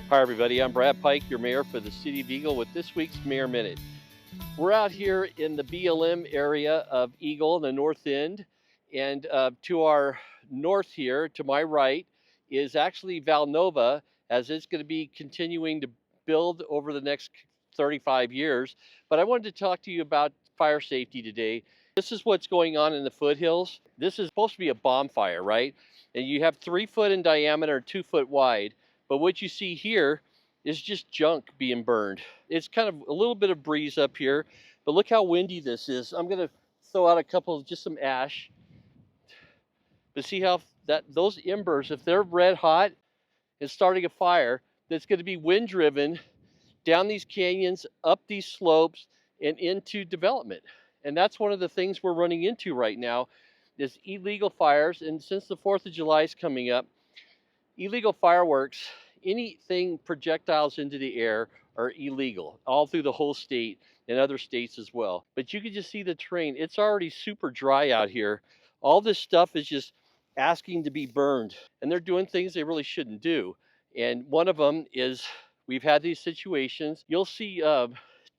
Hi, everybody. I'm Brad Pike, your mayor for the City of Eagle, with this week's Mayor Minute. We're out here in the BLM area of Eagle, the north end, and to our north here, to my right, is actually Valnova, as it's going to be continuing to build over the next 35 years. But I wanted to talk to you about fire safety today. This is what's going on in the foothills. This is supposed to be a bonfire, right? And you have 3 foot in diameter, 2 foot wide. But what you see here is just junk being burned. It's kind of a little bit of breeze up here, but look how windy this is. I'm going to throw out a couple of just some ash. But see how those embers, if they're red hot and starting a fire, that's going to be wind driven down these canyons, up these slopes, and into development. And that's one of the things we're running into right now is illegal fires. And since the 4th of July is coming up, illegal fireworks, anything projectiles into the air are illegal all through the whole state and other states as well. But you can just see the terrain. It's already super dry out here. All this stuff is just asking to be burned, and they're doing things they really shouldn't do. And one of them is we've had these situations. You'll see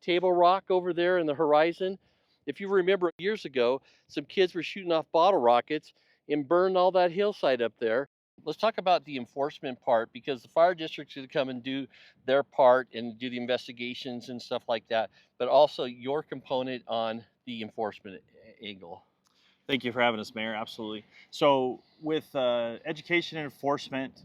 Table Rock over there in the horizon. If you remember years ago, some kids were shooting off bottle rockets and burned all that hillside up there. Let's talk about the enforcement part, because the fire district's going to come and do their part and do the investigations and stuff like that, but also your component on the enforcement angle. Thank you for having us, Mayor. Absolutely. So, with education and enforcement,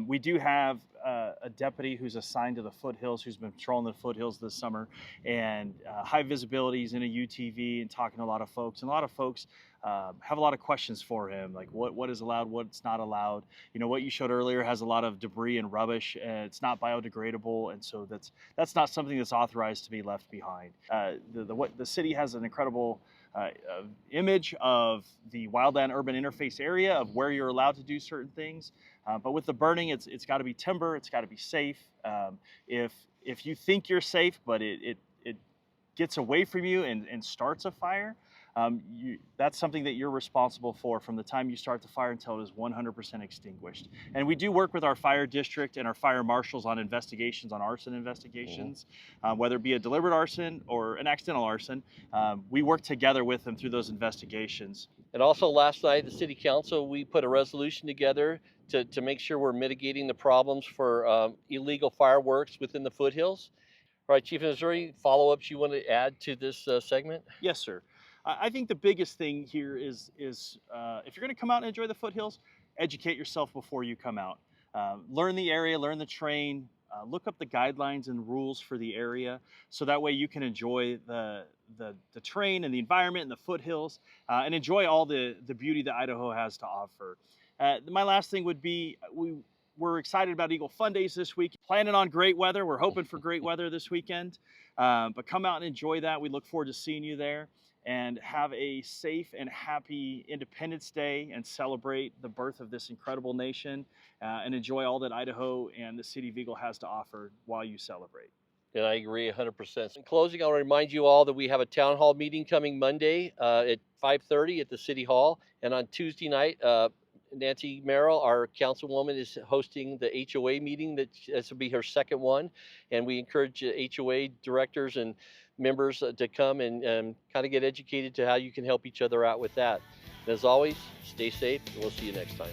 we do have a deputy who's assigned to the foothills, who's been patrolling the foothills this summer, and high visibility. He's in a UTV and talking to a lot of folks. And a lot of folks have a lot of questions for him, like what is allowed, what's not allowed. You know, what you showed earlier has a lot of debris and rubbish. It's not biodegradable, and so that's not something that's authorized to be left behind. The city has an incredible image of the wildland urban interface area of where you're allowed to do certain things. But with the burning, it's got to be timber, it's got to be safe. If you think you're safe, but it gets away from you and starts a fire, that's something that you're responsible for from the time you start the fire until it is 100% extinguished. And we do work with our fire district and our fire marshals on investigations, on arson investigations, whether it be a deliberate arson or an accidental arson. We work together with them through those investigations. And also last night, the city council, we put a resolution together to make sure we're mitigating the problems for illegal fireworks within the foothills. All right, Chief, is there any follow-ups you want to add to this segment? Yes, sir. I think the biggest thing here is if you're going to come out and enjoy the foothills, educate yourself before you come out. Learn the area, learn the terrain, look up the guidelines and rules for the area, so that way you can enjoy the terrain and the environment and the foothills, and enjoy all the beauty that Idaho has to offer. My last thing would be we're excited about Eagle Fun Days this week. Planning on great weather. We're hoping for great weather this weekend. But come out and enjoy that. We look forward to seeing you there. And have a safe and happy Independence Day and celebrate the birth of this incredible nation, and enjoy all that Idaho and the City of Eagle has to offer while you celebrate. And I agree 100%. In closing, I'll remind you all that we have a town hall meeting coming Monday at 5:30 at the City Hall. And on Tuesday night, Nancy Merrill, our councilwoman, is hosting the HOA meeting. This will be her second one. And we encourage HOA directors and members to come and kind of get educated to how you can help each other out with that. And as always, stay safe, and we'll see you next time.